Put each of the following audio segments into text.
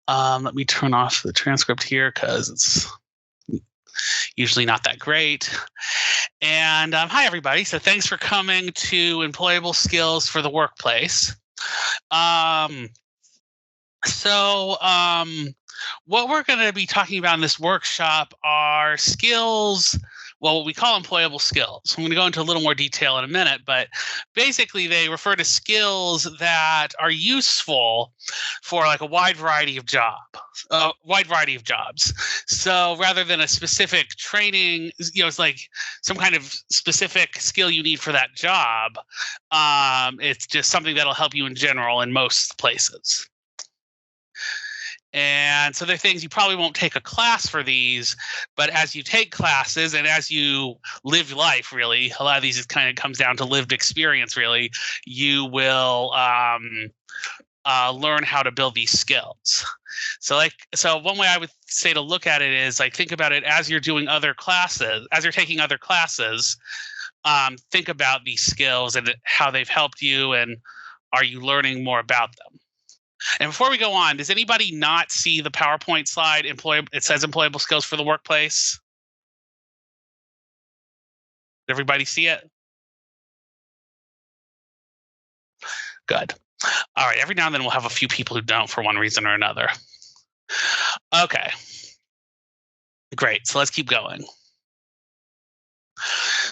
Let me turn off the transcript here because it's usually not that great. And hi, everybody. So thanks for coming to Employable Skills for the Workplace. What we're going to be talking about in this workshop are skills, well, what we call employable skills. I'm going to go into a little more detail in a minute, but basically they refer to skills that are useful for like a wide variety of jobs. So rather than a specific training, it's like some kind of specific skill you need for that job. It's just something that'll help you in general in most places. And so they're things you probably won't take a class for these, but as you take classes and as you live life, really, a lot of these kind of comes down to lived experience, really, you will learn how to build these skills. So one way I would say to look at it is like, think about it as you're doing other classes, as you're taking other classes, think about these skills and how they've helped you, and are you learning more about them? And before we go on, does anybody not see the PowerPoint slide? It says employable skills for the workplace. Does everybody see it? Good. All right. Every now and then we'll have a few people who don't for one reason or another. Okay. Great. So let's keep going.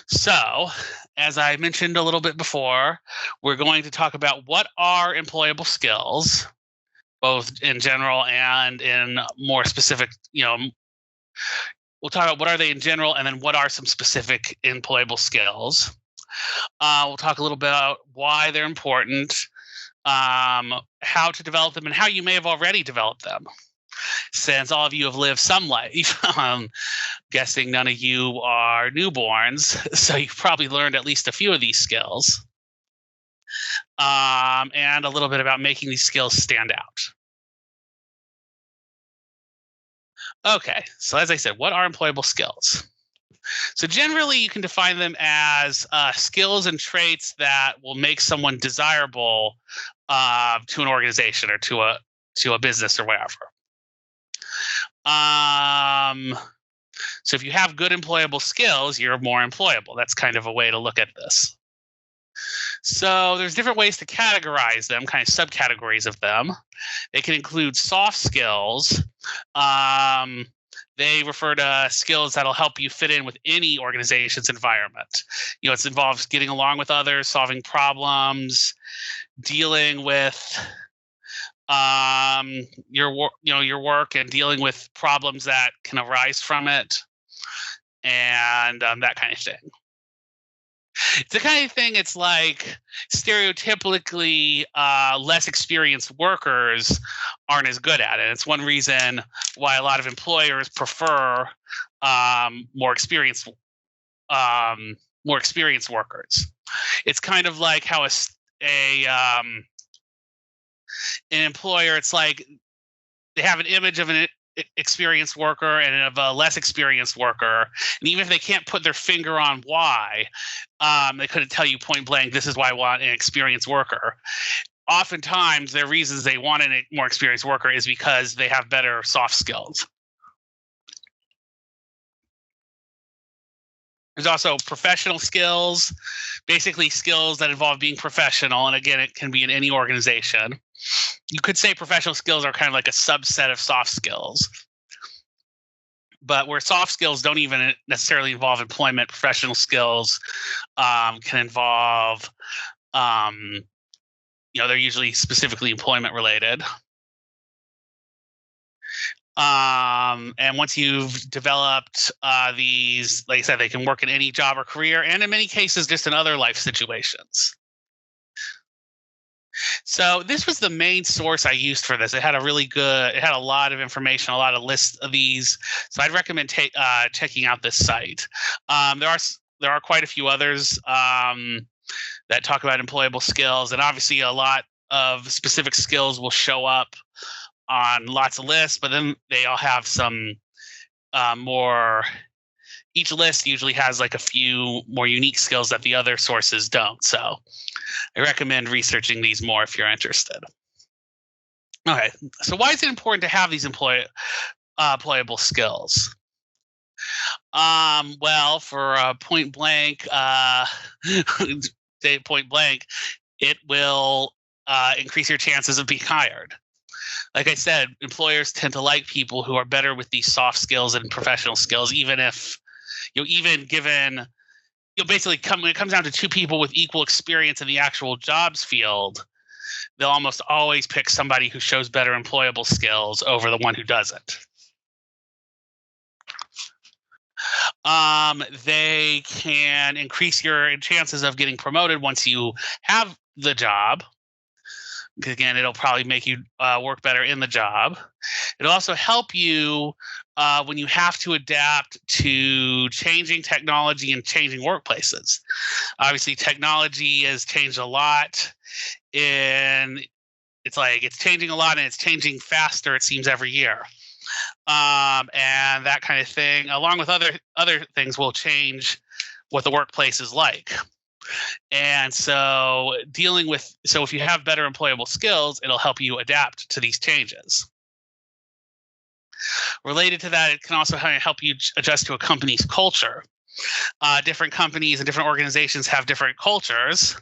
So, as I mentioned a little bit before, we're going to talk about what are employable skills, both in general and in more specific, we'll talk about what are they in general and then what are some specific employable skills. We'll talk a little bit about why they're important, how to develop them, and how you may have already developed them. Since all of you have lived some life, I'm guessing none of you are newborns, so you've probably learned at least a few of these skills. And a little bit about making these skills stand out. Okay, so as I said, what are employable skills? So generally, you can define them as skills and traits that will make someone desirable to an organization or to a business or whatever. So if you have good employable skills, you're more employable. That's kind of a way to look at this. So there's different ways to categorize them, kind of subcategories of them. They can include soft skills. They refer to skills that'll help you fit in with any organization's environment. It involves getting along with others, solving problems, dealing with your work and dealing with problems that can arise from it, and that kind of thing. It's the kind of thing, it's like stereotypically less experienced workers aren't as good at it. It's one reason why a lot of employers prefer more experienced workers. It's kind of like how an employer, it's like they have an image of an experienced worker and of a less experienced worker, and even if they can't put their finger on why, they couldn't tell you point blank, this is why I want an experienced worker. Oftentimes their reasons they want a more experienced worker is because they have better soft skills. There's also professional skills, basically skills that involve being professional, and again, it can be in any organization. You could say professional skills are kind of like a subset of soft skills. But where soft skills don't even necessarily involve employment, professional skills can involve, they're usually specifically employment related. And once you've developed these, like I said, they can work in any job or career, and in many cases, just in other life situations. So this was the main source I used for this. It had it had a lot of information, a lot of lists of these. So I'd recommend checking out this site. There are quite a few others that talk about employable skills, and obviously a lot of specific skills will show up on lots of lists, but then they all have some more. Each list usually has like a few more unique skills that the other sources don't. So I recommend researching these more if you're interested. Okay, so why is it important to have these employable skills? Well, for point blank, say point blank, it will increase your chances of being hired. Like I said, employers tend to like people who are better with these soft skills and professional skills, even if even given basically when it comes down to two people with equal experience in the actual jobs field, they'll almost always pick somebody who shows better employable skills over the one who doesn't. They can increase your chances of getting promoted once you have the job. Again, it'll probably make you work better in the job. It'll also help you when you have to adapt to changing technology and changing workplaces. Obviously, technology has changed a lot, and it's changing a lot, and it's changing faster. It seems every year, and that kind of thing, along with other things, will change what the workplace is like. And so if you have better employable skills, it'll help you adapt to these changes. Related to that, it can also help you adjust to a company's culture. Different companies and different organizations have different cultures.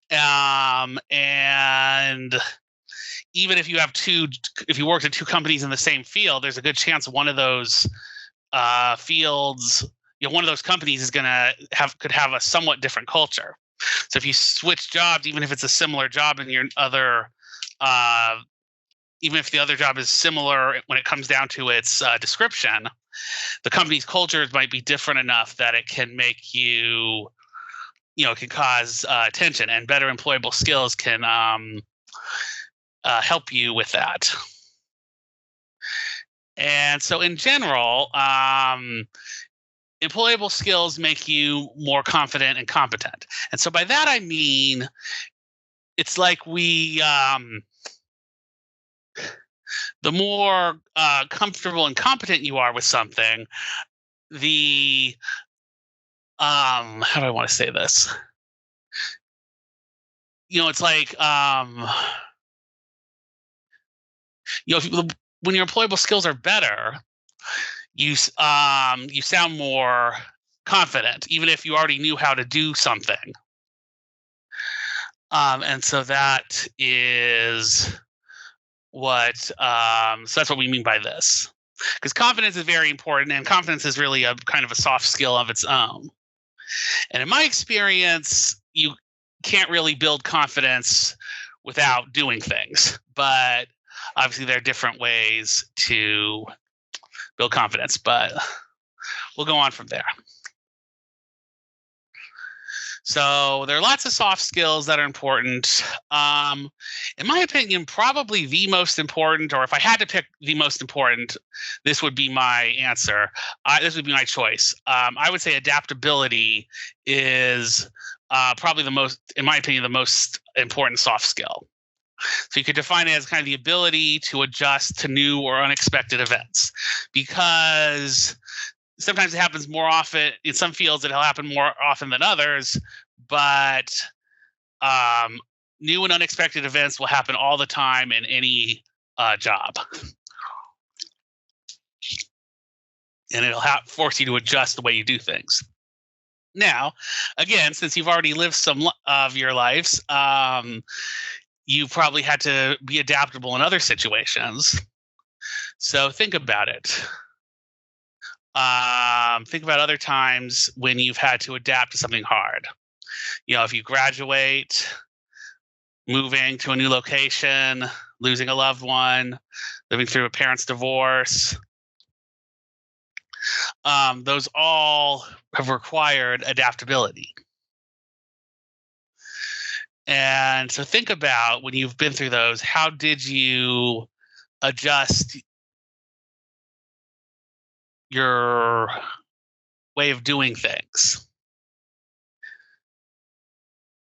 And even if you worked at two companies in the same field, there's a good chance one of those fields, one of those companies could have a somewhat different culture. So if you switch jobs, even if it's a similar job in your other, even if the other job is similar when it comes down to its description, the company's cultures might be different enough that it can make you, it can cause tension, and better employable skills can help you with that. And so in general, employable skills make you more confident and competent. And so by that I mean, it's like the more comfortable and competent you are with something, the how do I want to say this? It's like when your employable skills are better, you sound more confident, even if you already knew how to do something. And so that is so that's what we mean by this, because confidence is very important, and confidence is really a kind of a soft skill of its own. And in my experience, you can't really build confidence without doing things, but obviously there are different ways to build confidence, but we'll go on from there. So there are lots of soft skills that are important. In my opinion, probably the most important, or if I had to pick the most important, this would be my answer. This would be my choice. I would say adaptability is probably in my opinion, the most important soft skill. So you could define it as kind of the ability to adjust to new or unexpected events, because sometimes it happens more often in some fields. It'll happen more often than others, but new and unexpected events will happen all the time in any job, and it'll force you to adjust the way you do things. Now, again, since you've already lived some of your lives, you probably had to be adaptable in other situations. So think about it. Think about other times when you've had to adapt to something hard. If you graduate, moving to a new location, losing a loved one, living through a parent's divorce, those all have required adaptability. And so think about, when you've been through those, how did you adjust your way of doing things?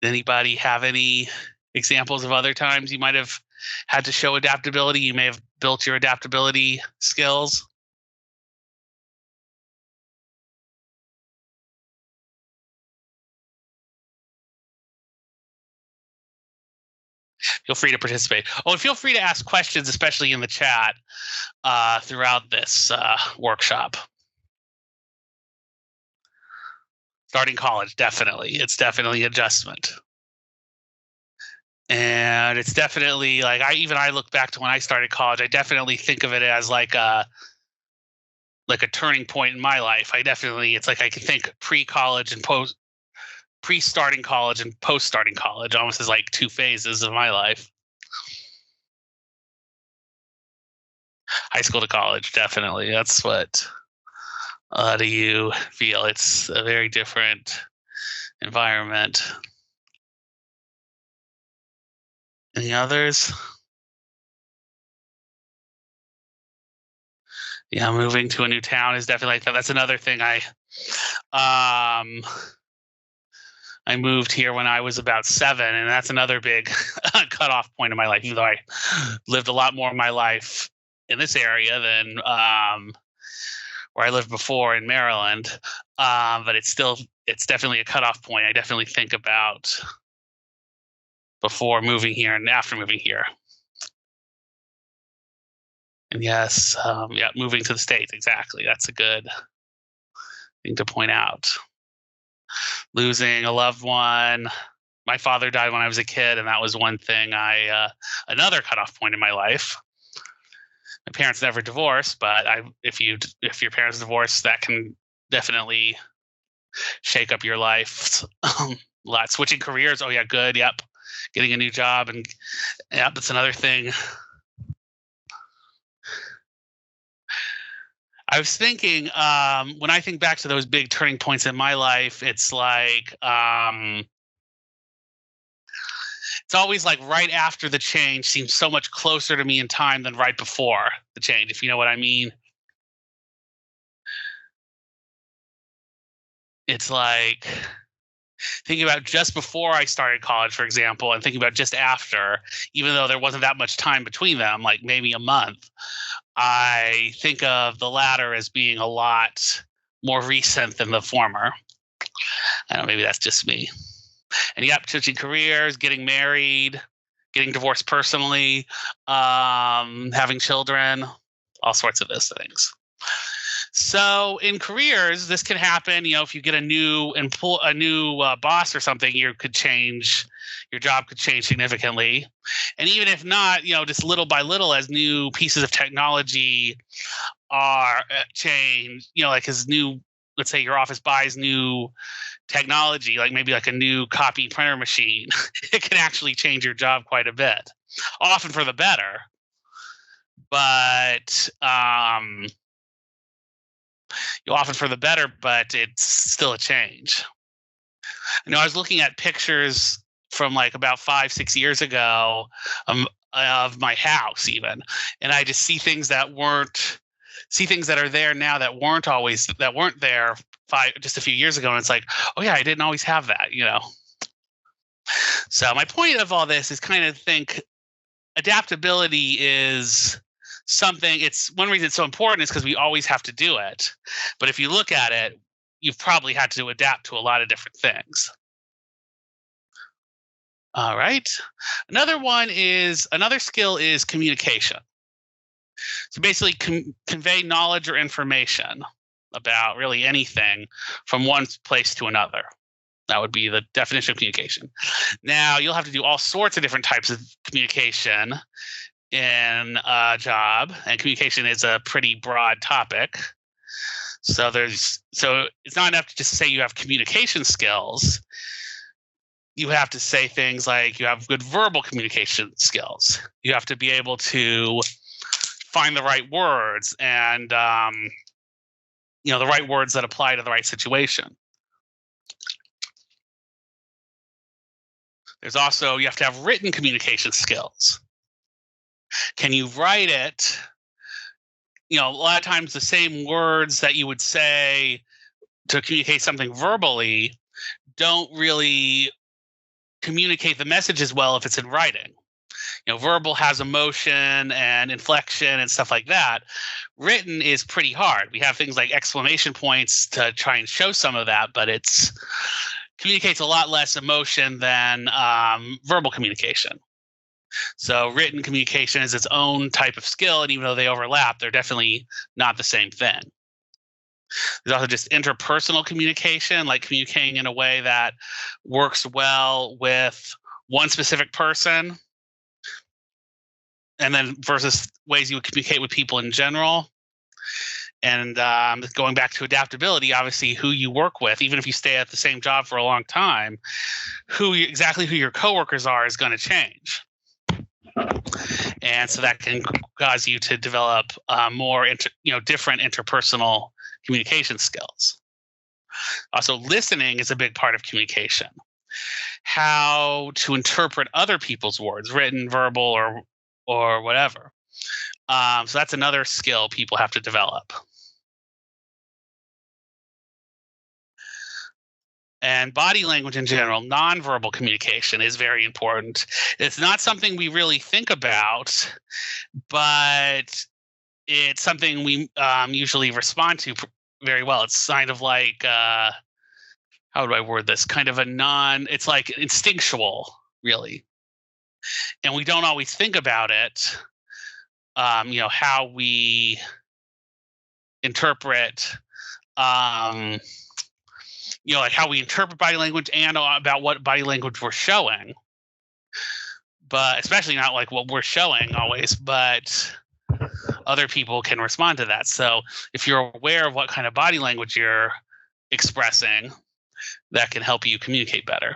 Anybody have any examples of other times you might have had to show adaptability? You may have built your adaptability skills. Feel free to participate. Oh, and feel free to ask questions, especially in the chat, throughout this workshop. Starting college, definitely. It's definitely adjustment. And it's definitely like I look back to when I started college, I definitely think of it as like a turning point in my life. It's like I can think pre-college and pre-starting college and post-starting college almost as like two phases of my life. High school to college, definitely. That's what do you feel? It's a very different environment. Any others? Yeah, moving to a new town is definitely like that. That's another thing. I moved here when I was about 7, and that's another big cutoff point in my life. Even though I lived a lot more of my life in this area than where I lived before in Maryland, but it's definitely a cutoff point. I definitely think about before moving here and after moving here. And yes, moving to the States, exactly. That's a good thing to point out. Losing a loved one. My father died when I was a kid, and that was one thing another cutoff point in my life. My parents never divorced, but if your parents divorce, that can definitely shake up your life. A lot. Switching careers. Oh yeah, good. Yep. Getting a new job, and yep, that's another thing. I was thinking when I think back to those big turning points in my life, it's like it's always like right after the change seems so much closer to me in time than right before the change, if you know what I mean. It's like thinking about just before I started college, for example, and thinking about just after, even though there wasn't that much time between them, like maybe a month, I think of the latter as being a lot more recent than the former. I don't know, maybe that's just me. And yep, switching careers, getting married, getting divorced personally, having children, all sorts of those things. So in careers, this can happen. If you get a new boss or something, your job could change significantly. And even if not, just little by little, as new pieces of technology are changed, like as new, let's say your office buys new technology, like maybe like a new copy printer machine, it can actually change your job quite a bit, often for the better. But often for the better, but it's still a change. I was looking at pictures from like about 5-6 years ago of my house even, and I just see things that are there now that weren't there just a few years ago, and it's like, oh yeah, I didn't always have that. So my point of all this is kind of think adaptability is something. It's one reason it's so important is because we always have to do it. But if you look at it, you've probably had to adapt to a lot of different things. All right. Another skill is communication. So basically convey knowledge or information about really anything from one place to another. That would be the definition of communication. Now, you'll have to do all sorts of different types of communication in a job, and communication is a pretty broad topic. So it's not enough to just say you have communication skills. You have to say things like you have good verbal communication skills. You have to be able to find the right words and the right words that apply to the right situation. There's also, you have to have written communication skills. Can you write it? A lot of times the same words that you would say to communicate something verbally don't really communicate the message as well if it's in writing. Verbal has emotion and inflection and stuff like that. Written is pretty hard. We have things like exclamation points to try and show some of that, but it's communicates a lot less emotion than verbal communication. So written communication is its own type of skill, and even though they overlap, they're definitely not the same thing. There's also just interpersonal communication, like communicating in a way that works well with one specific person, and then versus ways you would communicate with people in general. And going back to adaptability, obviously, who you work with, even if you stay at the same job for a long time, exactly who your coworkers are is going to change. And so that can cause you to develop more, different interpersonal communication skills. Also, listening is a big part of communication. How to interpret other people's words, written, verbal, or whatever. So that's another skill people have to develop. And body language in general, nonverbal communication is very important. It's not something we really think about, but it's something we usually respond to very well. It's kind of like, how do I word this? Kind of it's like instinctual, really. And we don't always think about it, how we interpret, like how we interpret body language and about what body language we're showing. But especially not like what we're showing always, but other people can respond to that. So if you're aware of what kind of body language you're expressing, that can help you communicate better.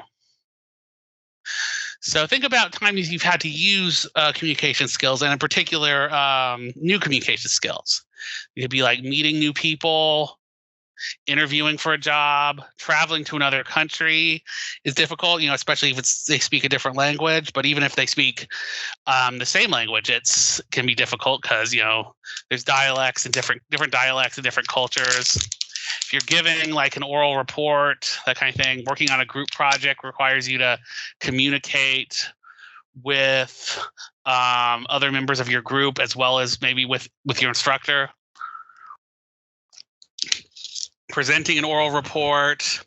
So think about times you've had to use communication skills, and in particular, new communication skills. It could be like meeting new people, interviewing for a job, traveling to another country is difficult, especially if they speak a different language. But even if they speak the same language, it can be difficult because, there's dialects and different dialects and different cultures. If you're giving like an oral report, that kind of thing, working on a group project requires you to communicate with other members of your group as well as maybe with your instructor. Presenting an oral report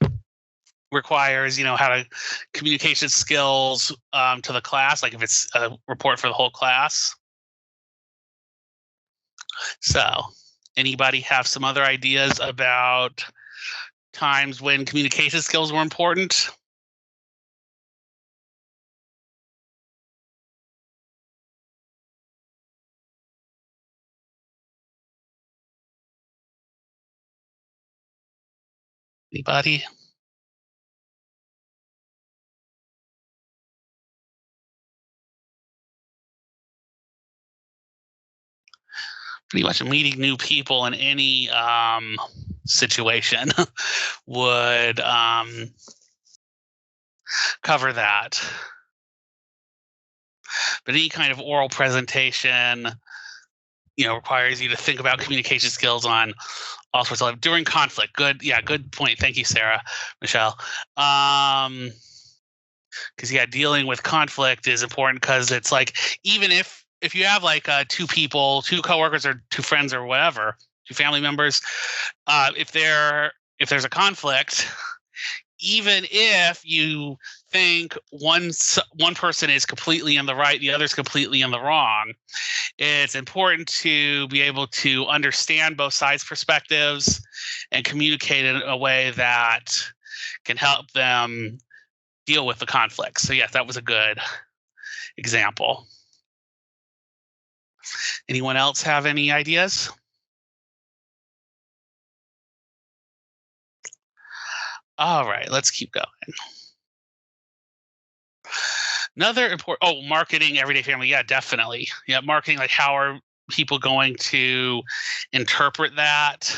requires, how to communication skills to the class, like if it's a report for the whole class. So anybody have some other ideas about times when communication skills were important? Anybody? Pretty much meeting new people in any situation would cover that. But any kind of oral presentation, requires you to think about communication skills on all sorts of levels. During conflict. Good point. Thank you, Michelle. Because dealing with conflict is important because it's like, even if you have like two coworkers or two friends or whatever, two family members, if there's a conflict, even if you think one person is completely in the right, the other's completely in the wrong, it's important to be able to understand both sides' perspectives and communicate in a way that can help them deal with the conflict. So yes, that was a good example. Anyone else have any ideas? All right, let's keep going. Another important, marketing, everyday family. Yeah, definitely. Yeah, marketing, like how are people going to interpret that?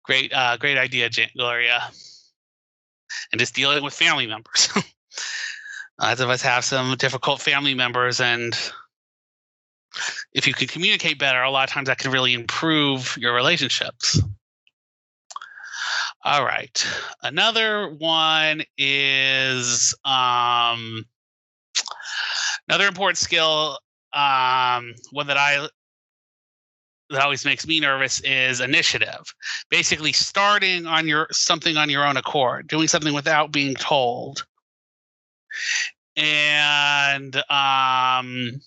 Great idea, Gloria. And just dealing with family members. Lots of us have some difficult family members, and if you can communicate better, a lot of times that can really improve your relationships. All right. Another one is another important skill, one that always makes me nervous, is initiative. Basically starting on something on your own accord, doing something without being told. And again,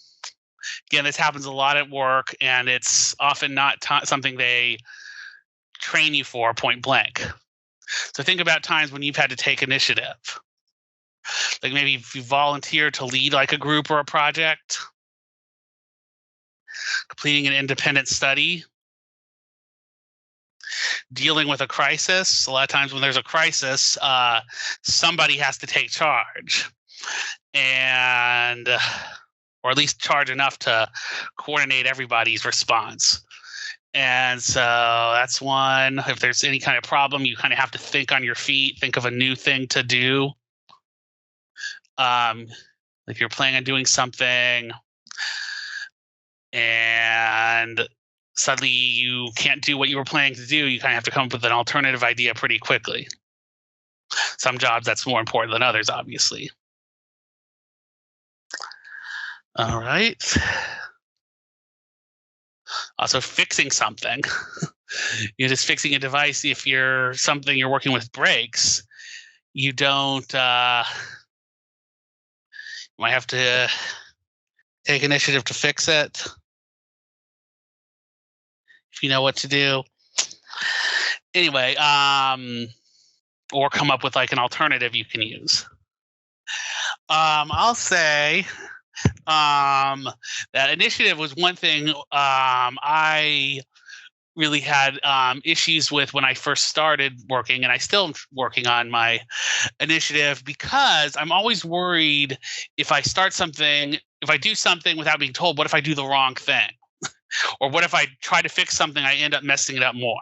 this happens a lot at work, and it's often not something they train you for point blank. So think about times when you've had to take initiative. Like maybe if you volunteer to lead like a group or a project, completing an independent study, dealing with a crisis. A lot of times when there's a crisis, somebody has to take charge, and or at least charge enough to coordinate everybody's response. And so that's one. If there's any kind of problem, you kind of have to think on your feet, think of a new thing to do. If you're planning on doing something and suddenly you can't do what you were planning to do, you kind of have to come up with an alternative idea pretty quickly. Some jobs that's more important than others, obviously. All right. Also, fixing something. You're just fixing a device. If you're working with breaks, you don't. You might have to take initiative to fix it if you know what to do. Anyway, or come up with like an alternative you can use. I'll say that initiative was one thing I really had issues with when I first started working, and I still am working on my initiative because I'm always worried if I start something, if I do something without being told, what if I do the wrong thing? Or what if I try to fix something, I end up messing it up more?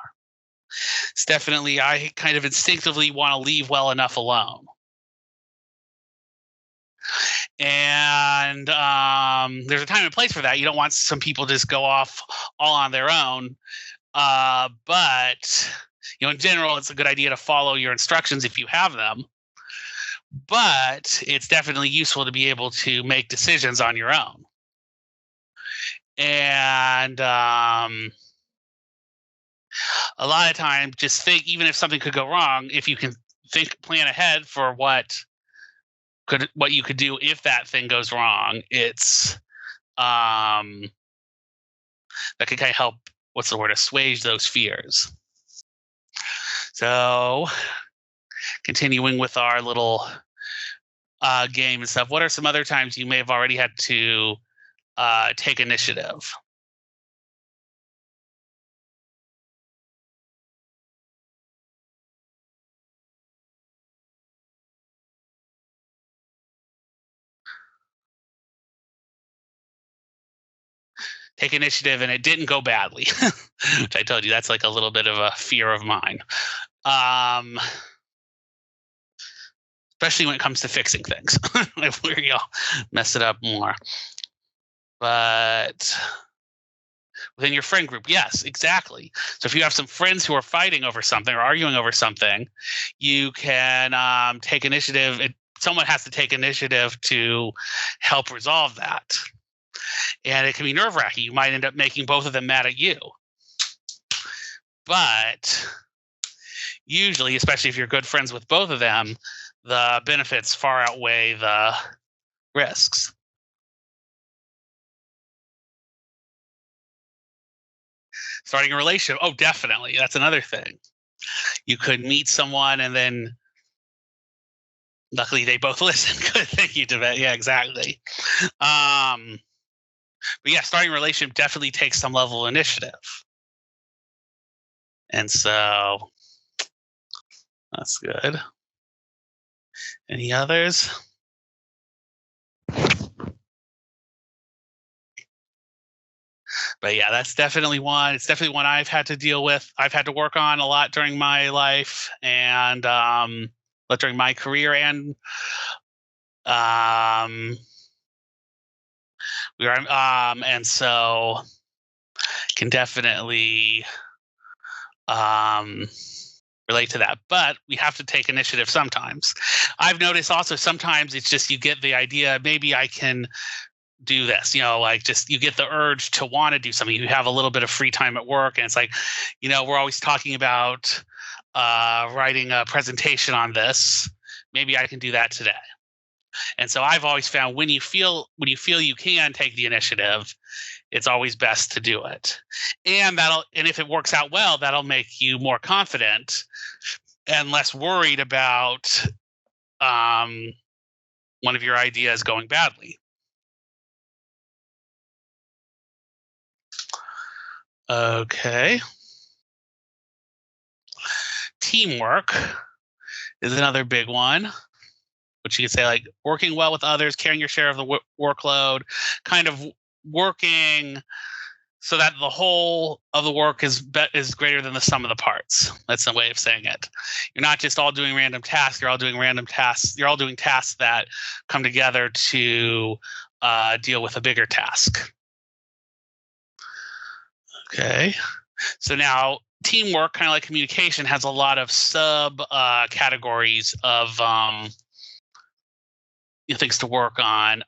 It's definitely, I kind of instinctively want to leave well enough alone. And there's a time and place for that. You don't want some people to just go off all on their own. But in general, it's a good idea to follow your instructions if you have them. But it's definitely useful to be able to make decisions on your own. And a lot of times, just think, even if something could go wrong, if you can plan ahead for what you could do if that thing goes wrong, it's that can kind of help, assuage those fears. So continuing with our little game and stuff, what are some other times you may have already had to take initiative? Take initiative and it didn't go badly, which I told you that's like a little bit of a fear of mine. Especially when it comes to fixing things, where you'll mess it up more. But within your friend group, yes, exactly. So if you have some friends who are fighting over something or arguing over something, you can take initiative. Someone has to take initiative to help resolve that. And it can be nerve-wracking. You might end up making both of them mad at you. But usually, especially if you're good friends with both of them, the benefits far outweigh the risks. Starting a relationship. Oh, definitely. That's another thing. You could meet someone and then luckily they both listen. Good. Thank you, Tibet. Yeah, exactly. But yeah, starting a relationship definitely takes some level of initiative. And so that's good. Any others? But yeah, that's definitely one. It's definitely one I've had to deal with. I've had to work on a lot during my life and during my career, and and so can definitely relate to that. But we have to take initiative sometimes. I've noticed also sometimes it's just you get the idea, maybe I can do this, like just you get the urge to want to do something. You have a little bit of free time at work, and it's like, we're always talking about writing a presentation on this. Maybe I can do that today. And so I've always found when you feel you can take the initiative, it's always best to do it. And if it works out well, that'll make you more confident and less worried about one of your ideas going badly. Okay. Teamwork is another big one, which you could say like working well with others, carrying your share of the workload, kind of working so that the whole of the work is greater than the sum of the parts. That's a way of saying it. You're not just all doing random tasks. You're all doing random tasks. You're all doing tasks that come together to deal with a bigger task. Okay. So now teamwork, kind of like communication, has a lot of sub categories of things to work on.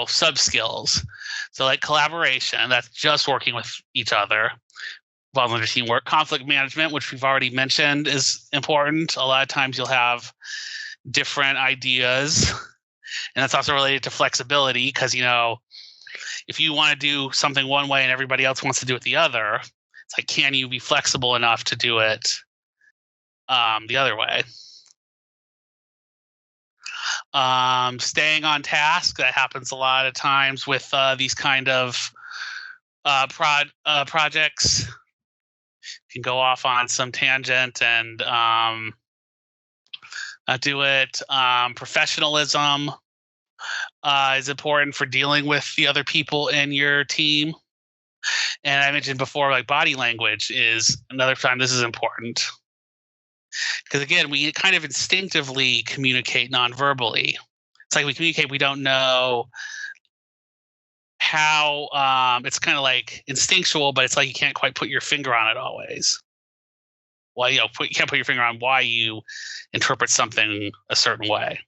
Sub skills. So like collaboration, that's just working with each other. Falls under teamwork. Conflict management, which we've already mentioned, is important. A lot of times you'll have different ideas, and that's also related to flexibility because if you want to do something one way and everybody else wants to do it the other, it's like, can you be flexible enough to do it the other way? Staying on task, that happens a lot of times with these kind of projects. You can go off on some tangent and do it. Professionalism is important for dealing with the other people in your team. And I mentioned before, like body language is another time this is important. Because again, we kind of instinctively communicate non-verbally. It's like we communicate, we don't know how, it's kind of like instinctual, but it's like you can't quite put your finger on it always. Well, you can't put your finger on why you interpret something a certain way.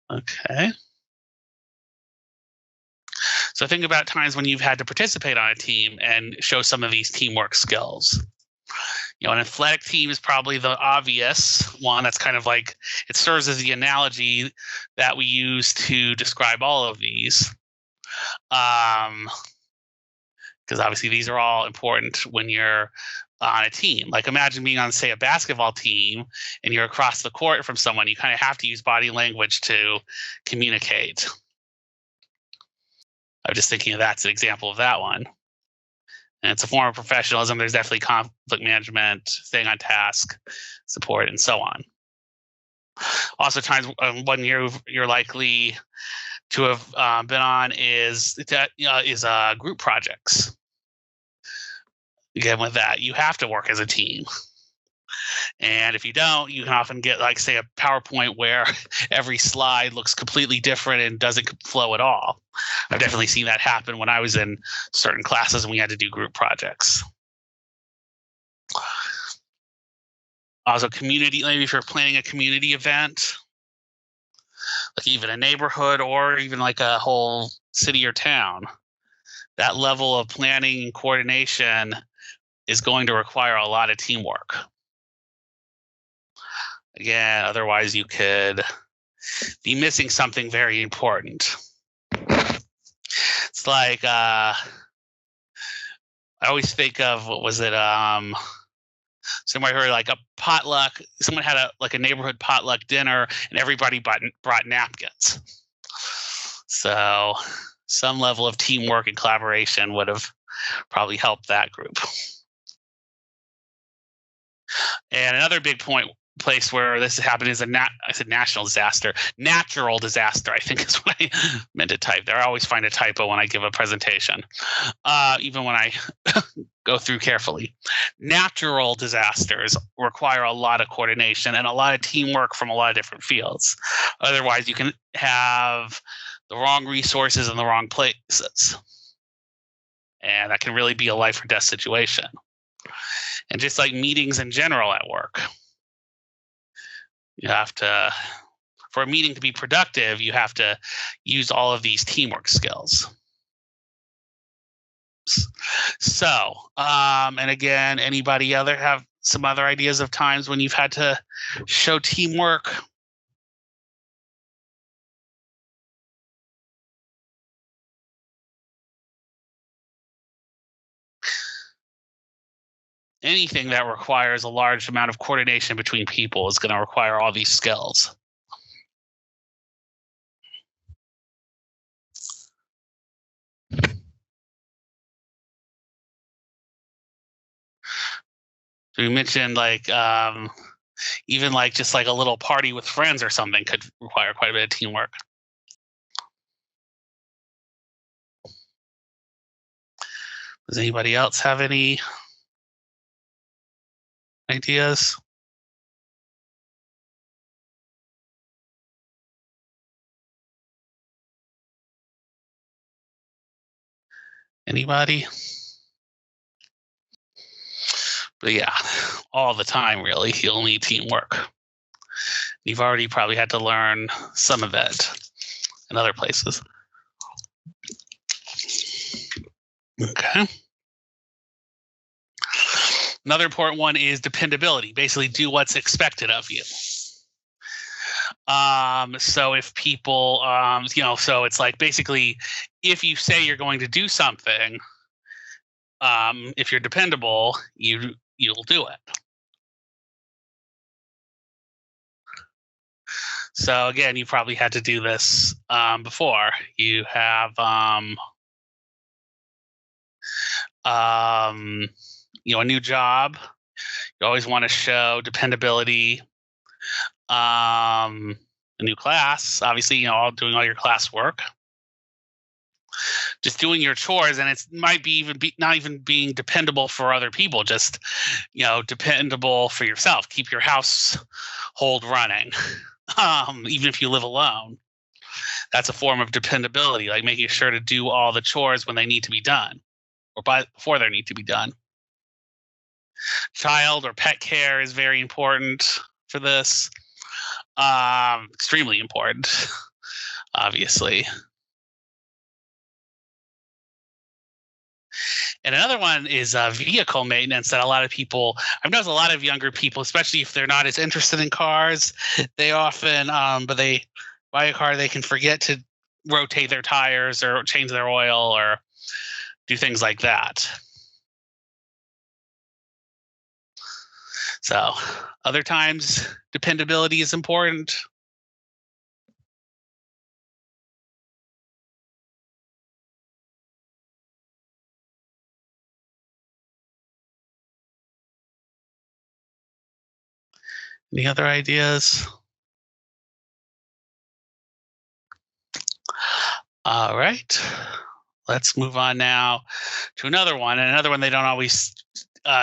Okay. So think about times when you've had to participate on a team and show some of these teamwork skills. An athletic team is probably the obvious one. That's kind of like, it serves as the analogy that we use to describe all of these. Because obviously these are all important when you're on a team. Like imagine being on, say, a basketball team and you're across the court from someone. You kind of have to use body language to communicate. I'm just thinking of that's an example of that one. And it's a form of professionalism. There's definitely conflict management, staying on task, support, and so on. Also, times one you're likely to have been on is group projects. Again, with that, you have to work as a team. And if you don't, you can often get, like, say, a PowerPoint where every slide looks completely different and doesn't flow at all. I've definitely seen that happen when I was in certain classes and we had to do group projects. Also, community, maybe if you're planning a community event, like even a neighborhood or even like a whole city or town, that level of planning and coordination is going to require a lot of teamwork. Again, otherwise you could be missing something very important. It's like I always think of, what was it? Somebody heard like a potluck. Someone had a neighborhood potluck dinner, and everybody brought napkins. So some level of teamwork and collaboration would have probably helped that group. And another big place where this happened is I said national disaster. Natural disaster, I think is what I meant to type there. I always find a typo when I give a presentation, even when I go through carefully. Natural disasters require a lot of coordination and a lot of teamwork from a lot of different fields. Otherwise, you can have the wrong resources in the wrong places. And that can really be a life or death situation. And just like meetings in general at work, you have to, for a meeting to be productive, you have to use all of these teamwork skills. So, and again, anybody have some other ideas of times when you've had to show teamwork? Anything that requires a large amount of coordination between people is going to require all these skills. So we mentioned like even like just like a little party with friends or something could require quite a bit of teamwork. Does anybody else have any ideas? Anybody? But yeah, all the time, really, you'll need teamwork. You've already probably had to learn some of it in other places. Okay. Another important one is dependability. Basically, do what's expected of you. So if people, so it's like basically, if you say you're going to do something, if you're dependable, you'll do it. So again, you probably had to do this before. You have, a new job. You always want to show dependability. A new class, obviously, all doing all your class work. Just doing your chores, and it might be not even being dependable for other people, just dependable for yourself. Keep your household running, even if you live alone. That's a form of dependability, like making sure to do all the chores when they need to be done, or before they need to be done. Child or pet care is very important for this. Extremely important, obviously. And another one is vehicle maintenance that I've noticed a lot of younger people, especially if they're not as interested in cars, they often, but they buy a car, they can forget to rotate their tires or change their oil or do things like that. So other times, dependability is important. Any other ideas? All right. Let's move on now to another one. And another one they don't always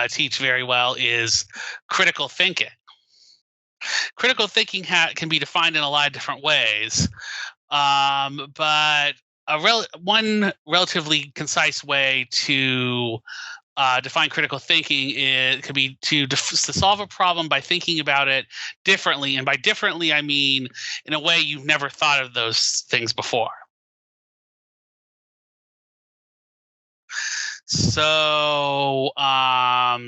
teach very well is critical thinking. Critical thinking can be defined in a lot of different ways, but one relatively concise way to define critical thinking could be to solve a problem by thinking about it differently. And by differently, I mean in a way you've never thought of those things before. So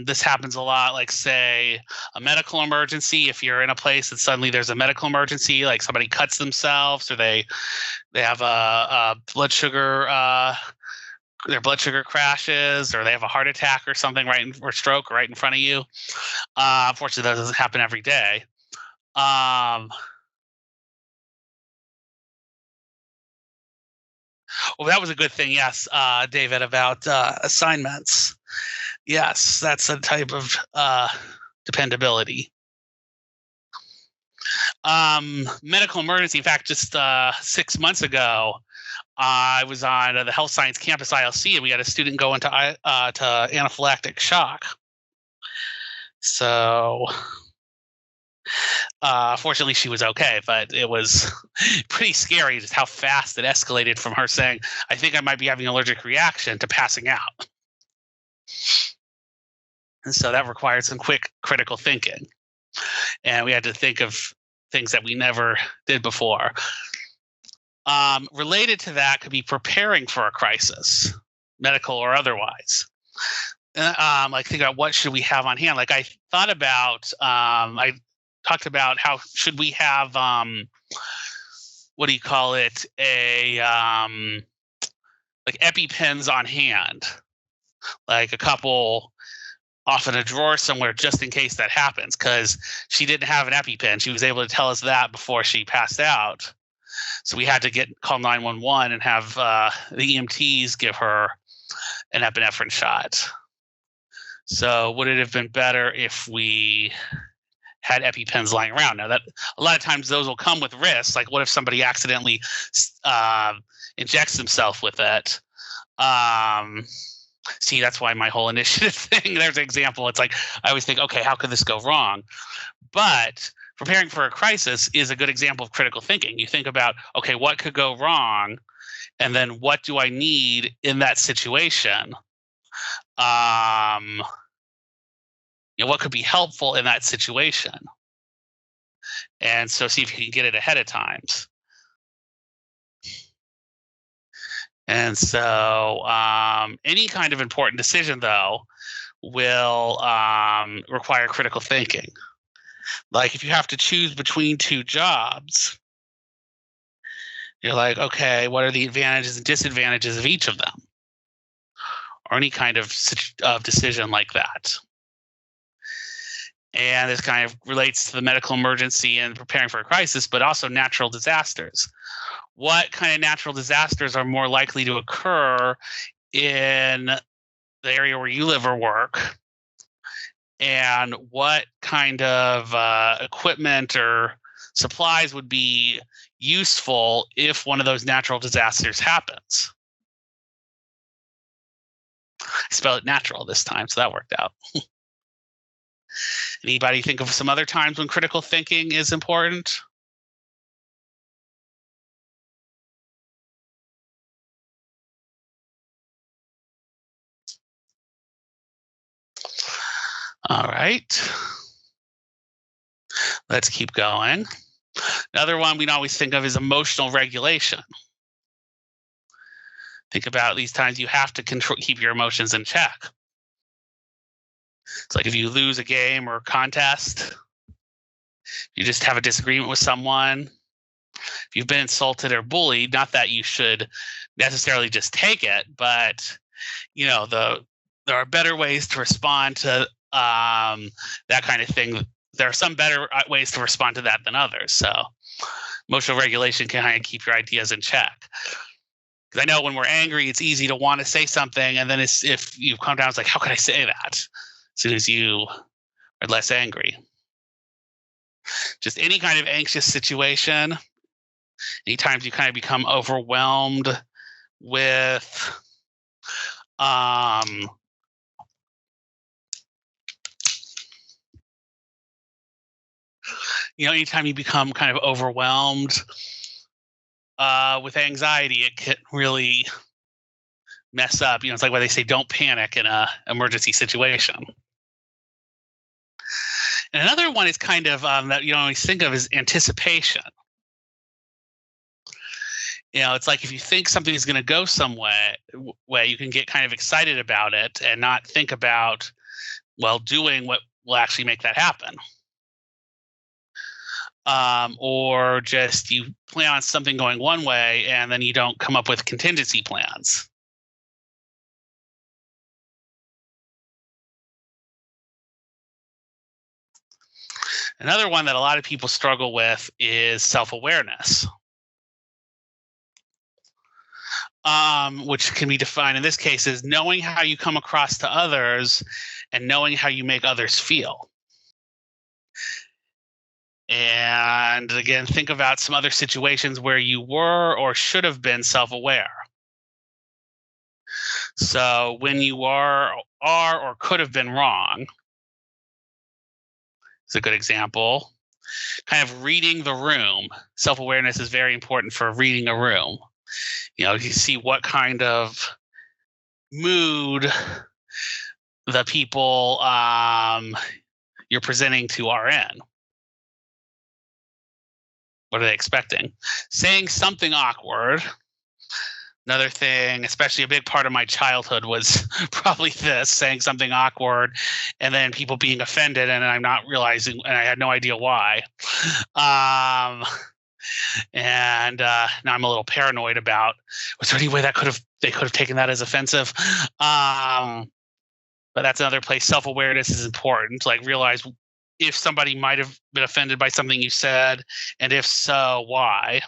this happens a lot, like say a medical emergency. If you're in a place that suddenly there's a medical emergency, like somebody cuts themselves or they have a blood sugar, their blood sugar crashes, or they have a heart attack or something or stroke right in front of you. Unfortunately, that doesn't happen every day. Well, that was a good thing. Yes, David, about assignments. Yes, that's a type of dependability. Medical emergency. In fact, just 6 months ago, I was on the health science campus ILC, and we had a student go into to anaphylactic shock. So, fortunately, she was okay, but it was pretty scary just how fast it escalated from her saying, "I think I might be having an allergic reaction," to passing out. And so that required some quick critical thinking. And we had to think of things that we never did before. Related to that could be preparing for a crisis, medical or otherwise. like think about what should we have on hand. Like I thought about, I talked about how should we have, what do you call it? Like EpiPens on hand, like a couple off in a drawer somewhere just in case that happens, because she didn't have an EpiPen. She was able to tell us that before she passed out. So we had to call 911 and have the EMTs give her an epinephrine shot. So would it have been better if we had EpiPens lying around? Now, that a lot of times those will come with risks. Like, what if somebody accidentally injects themselves with it? See, that's why my whole initiative thing, there's an example. It's like, I always think, okay, how could this go wrong? But preparing for a crisis is a good example of critical thinking. You think about, okay, what could go wrong? And then what do I need in that situation? What could be helpful in that situation? And so see if you can get it ahead of times. And so any kind of important decision, though, will require critical thinking. Like if you have to choose between two jobs, you're like, okay, what are the advantages and disadvantages of each of them? Or any kind of decision like that. And this kind of relates to the medical emergency and preparing for a crisis, but also natural disasters. What kind of natural disasters are more likely to occur in the area where you live or work? And what kind of equipment or supplies would be useful if one of those natural disasters happens? I spelled it natural this time, so that worked out. Anybody think of some other times when critical thinking is important? All right. Let's keep going. Another one we always think of is emotional regulation. Think about these times you have to keep your emotions in check. It's like if you lose a game or a contest, you just have a disagreement with someone, if you've been insulted or bullied, not that you should necessarily just take it, but there are better ways to respond to that kind of thing. There are some better ways to respond to that than others. So emotional regulation can kind of keep your ideas in check. Because I know when we're angry, it's easy to want to say something, and then if you come down, it's like, how can I say that? As soon as you are less angry. Just any kind of anxious situation, anytime you kind of become overwhelmed with anytime you become kind of overwhelmed with anxiety, it can really mess up. It's like why they say don't panic in an emergency situation. And another one is kind of that you always think of is anticipation. It's like if you think something is going to go some way, you can get kind of excited about it and not think about, doing what will actually make that happen. Or just you plan on something going one way and then you don't come up with contingency plans. Another one that a lot of people struggle with is self-awareness, which can be defined in this case as knowing how you come across to others and knowing how you make others feel. And again, think about some other situations where you were or should have been self-aware. So when you are or could have been wrong, it's a good example. Kind of reading the room. Self-awareness is very important for reading a room. You see what kind of mood the people you're presenting to are in. What are they expecting? Saying something awkward, Another thing, especially a big part of my childhood, was probably this, saying something awkward and then people being offended and I'm not realizing, and I had no idea why. Um, and now I'm a little paranoid about, was there any way they could have taken that as offensive? But that's another place. Self-awareness is important. Like, realize if somebody might have been offended by something you said, and if so, why.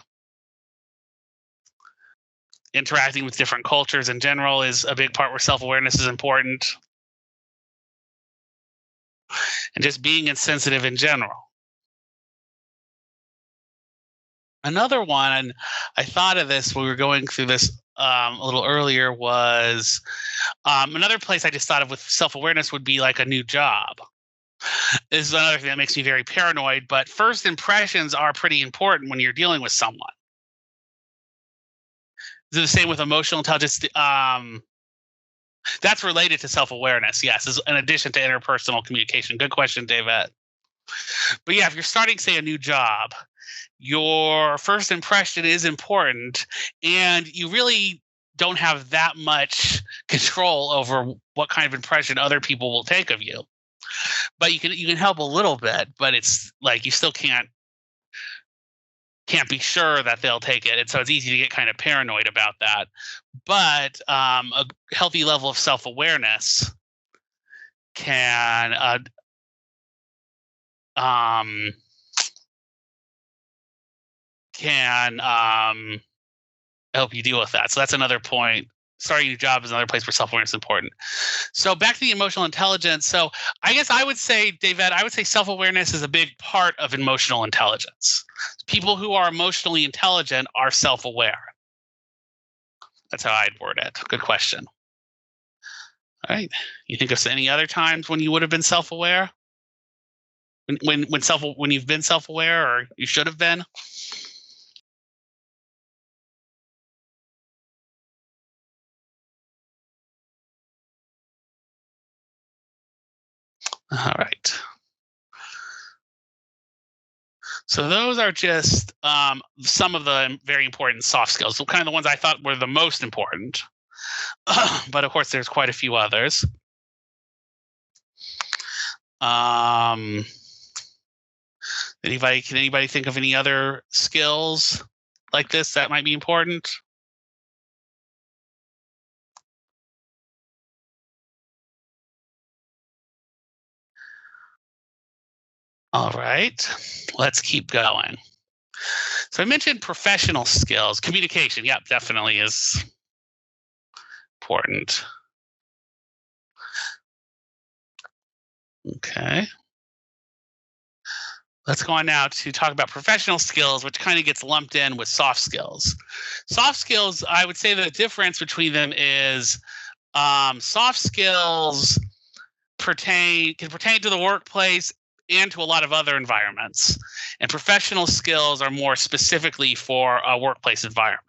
Interacting with different cultures in general is a big part where self-awareness is important. And just being insensitive in general. Another one, and I thought of this when we were going through this a little earlier, was another place I just thought of with self-awareness would be like a new job. This is another thing that makes me very paranoid, but first impressions are pretty important when you're dealing with someone. Is it the same with emotional intelligence? That's related to self-awareness, yes, in addition to interpersonal communication. Good question, David. But yeah, if you're starting, say, a new job, your first impression is important, and you really don't have that much control over what kind of impression other people will take of you. But you can help a little bit, but it's like you still can't be sure that they'll take it, and so it's easy to get kind of paranoid about that. But a healthy level of self-awareness can help you deal with that. So that's another point. Starting a new job is another place where self-awareness is important. So back to the emotional intelligence. So I guess I would say, David, self-awareness is a big part of emotional intelligence. People who are emotionally intelligent are self-aware. That's how I'd word it. Good question. All right. You think of any other times when you would have been self-aware? When you've been self-aware, or you should have been? All right. So those are just some of the very important soft skills. So kind of the ones I thought were the most important. But of course, there's quite a few others. Can anybody think of any other skills like this that might be important? All right, let's keep going. So I mentioned professional skills. Communication, yep, definitely is important. Okay. Let's go on now to talk about professional skills, which kind of gets lumped in with soft skills. Soft skills, I would say the difference between them is soft skills can pertain to the workplace and to a lot of other environments. And professional skills are more specifically for a workplace environment.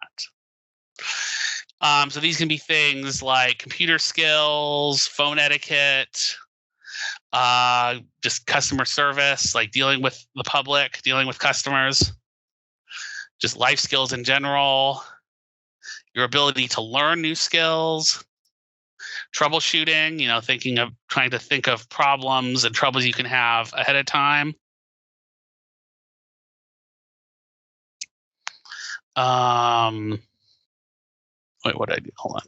So these can be things like computer skills, phone etiquette, just customer service, like dealing with the public, dealing with customers, just life skills in general, your ability to learn new skills, troubleshooting, trying to think of problems and troubles you can have ahead of time. Wait, what did I do? Hold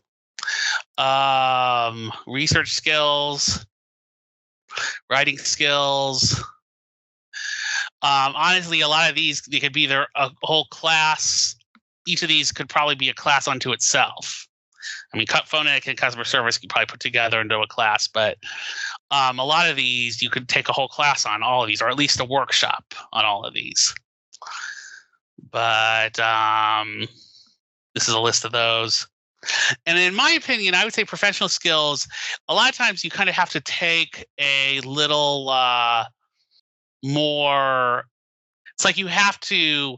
on. Research skills, writing skills. Honestly, a lot of these, they could be a whole class. Each of these could probably be a class unto itself. I mean, phone etiquette and customer service you probably put together into a class, but a lot of these you could take a whole class on all of these, or at least a workshop on all of these. But this is a list of those. And in my opinion, I would say professional skills, a lot of times you kind of have to take a little more. It's like you have to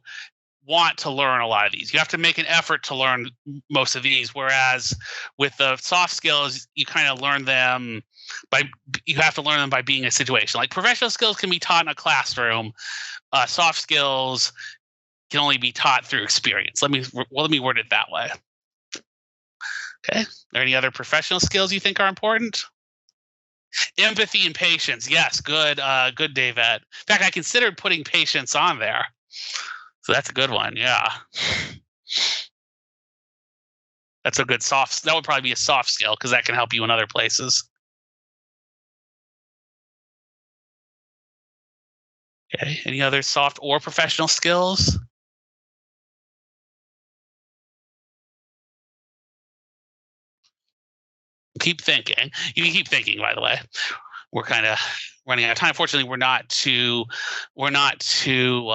want to learn a lot of these. You have to make an effort to learn most of these. Whereas with the soft skills, you kind of learn them you have to learn them by being in a situation. Like professional skills can be taught in a classroom. Soft skills can only be taught through experience. Let me word it that way. Okay. Are there any other professional skills you think are important? Empathy and patience. Yes, good. Good, David. In fact, I considered putting patience on there, so that's a good one. Yeah, that's a good soft. That would probably be a soft skill because that can help you in other places. Okay. Any other soft or professional skills? Keep thinking. You can keep thinking. By the way, we're kind of running out of time. Fortunately, we're not too. We're not too. We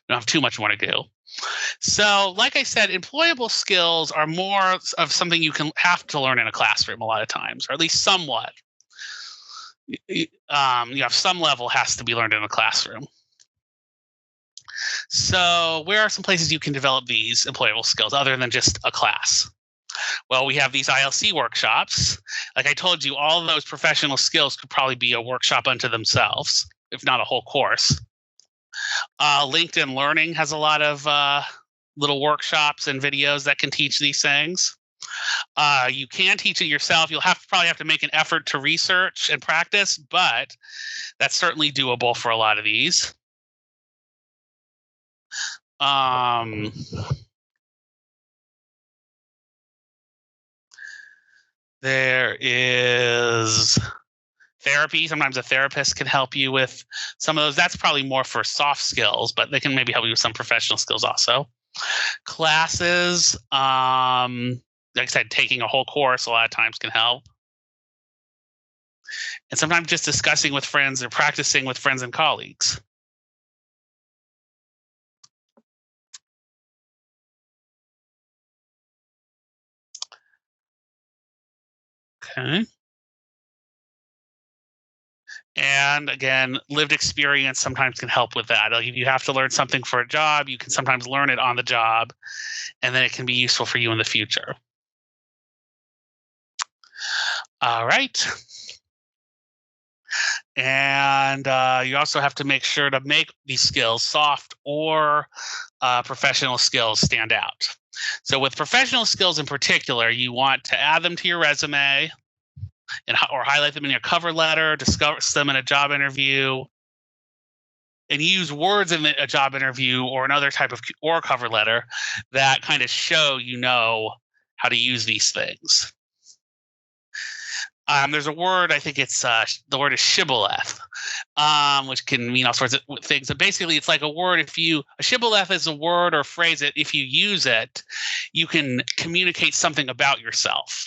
don't have too much more to do. So, like I said, employable skills are more of something you can have to learn in a classroom a lot of times, or at least somewhat. You have some level has to be learned in a classroom. So, where are some places you can develop these employable skills other than just a class? Well, we have these ILC workshops. Like I told you, all of those professional skills could probably be a workshop unto themselves, if not a whole course. LinkedIn Learning has a lot of little workshops and videos that can teach these things. You can teach it yourself. You'll probably have to make an effort to research and practice, but that's certainly doable for a lot of these. Um, there is therapy. Sometimes a therapist can help you with some of those. That's probably more for soft skills, but they can maybe help you with some professional skills also. Classes, like I said, taking a whole course a lot of times can help. And sometimes just discussing with friends or practicing with friends and colleagues. Okay. And again, lived experience sometimes can help with that. Like if you have to learn something for a job, you can sometimes learn it on the job, and then it can be useful for you in the future. All right. And you also have to make sure to make these skills, soft or professional skills, stand out. So, with professional skills in particular, you want to add them to your resume or highlight them in your cover letter, discuss them in a job interview, and use words in a job interview or another type of or cover letter that kind of show you know how to use these things. There's a word, I think it's the word is shibboleth, which can mean all sorts of things. So basically, it's like a shibboleth is a word or phrase that if you use it, you can communicate something about yourself.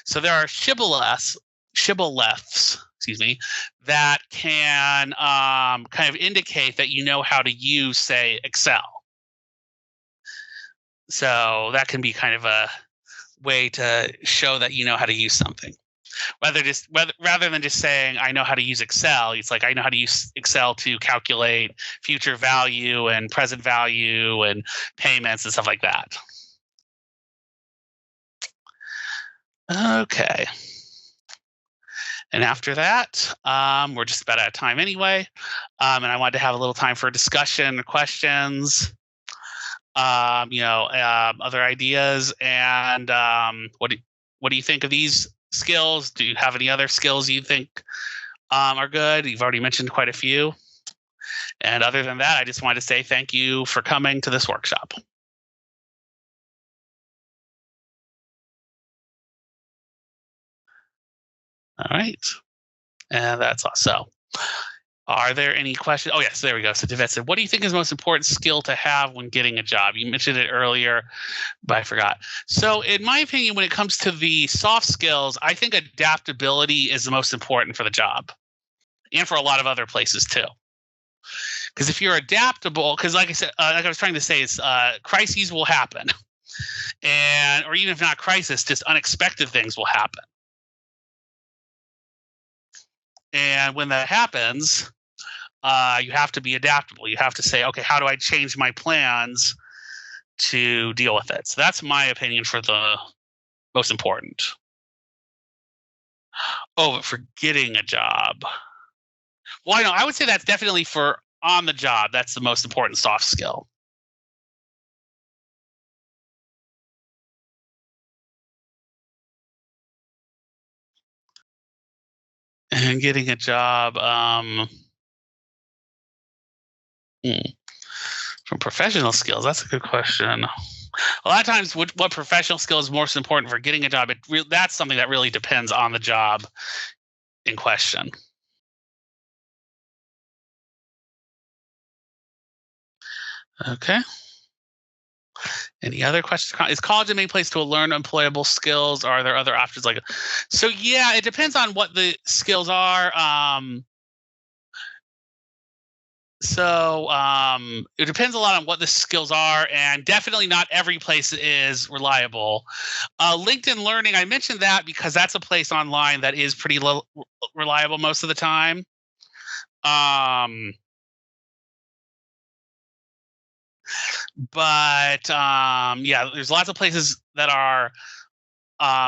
So there are shibboleths, excuse me, that can kind of indicate that you know how to use, say, Excel. So that can be kind of a way to show that you know how to use something. Rather than just saying I know how to use Excel, it's like I know how to use Excel to calculate future value and present value and payments and stuff like that. Okay. And after that, we're just about out of time anyway. And I wanted to have a little time for discussion, questions, other ideas. And what do you think of these skills? Do you have any other skills you think are good? You've already mentioned quite a few. And other than that, I just wanted to say thank you for coming to this workshop. All right. And that's all. So, are there any questions? Oh, yes, there we go. So, Devette said, what do you think is the most important skill to have when getting a job? You mentioned it earlier, but I forgot. So, in my opinion, when it comes to the soft skills, I think adaptability is the most important for the job and for a lot of other places too. Because if you're adaptable, because like I said, like I was trying to say, is crises will happen, or even if not crisis, just unexpected things will happen. And when that happens, you have to be adaptable. You have to say, okay, how do I change my plans to deal with it? So that's my opinion for the most important. Oh, but for getting a job. Well, I would say that's definitely for on the job. That's the most important soft skill. And getting a job. From professional skills, that's a good question. A lot of times, what professional skill is most important for getting a job? That's something that really depends on the job in question. Okay. Any other questions? Is college a main place to learn employable skills? Or are there other options like? So yeah, it depends on what the skills are. It depends a lot on what the skills are, and definitely not every place is reliable. LinkedIn Learning, I mentioned that because that's a place online that is pretty reliable most of the time. Yeah, there's lots of places that are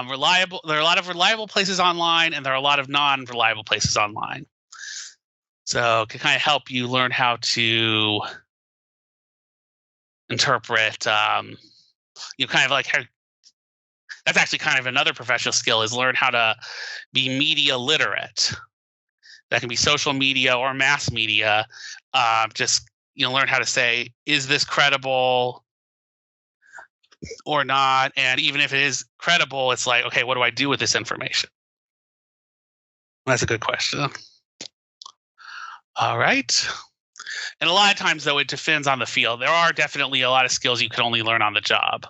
reliable. There are a lot of reliable places online, and there are a lot of non-reliable places online. So it can kind of help you learn how to interpret, kind of like how. That's actually kind of another professional skill, is learn how to be media literate. That can be social media or mass media. Just learn how to say, is this credible or not? And even if it is credible, it's like, okay, what do I do with this information? That's a good question. All right. And a lot of times, though, it depends on the field. There are definitely a lot of skills you can only learn on the job.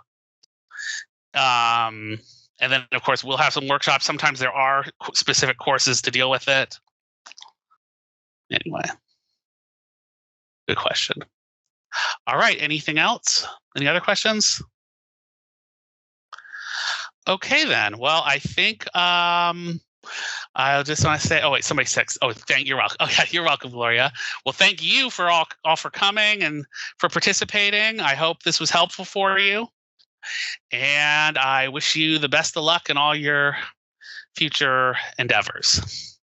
And then, of course, we'll have some workshops. Sometimes there are specific courses to deal with it. Anyway, good question. All right. Anything else? Any other questions? Okay, then. Well, I think I just want to say, oh wait, somebody said, oh, you're welcome. Oh yeah, you're welcome, Gloria. Well, thank you for all for coming and for participating. I hope this was helpful for you, and I wish you the best of luck in all your future endeavors.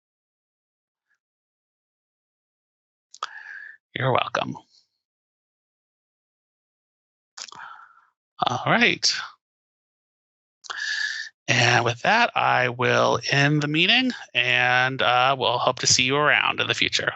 You're welcome. All right. And with that, I will end the meeting, and we'll hope to see you around in the future.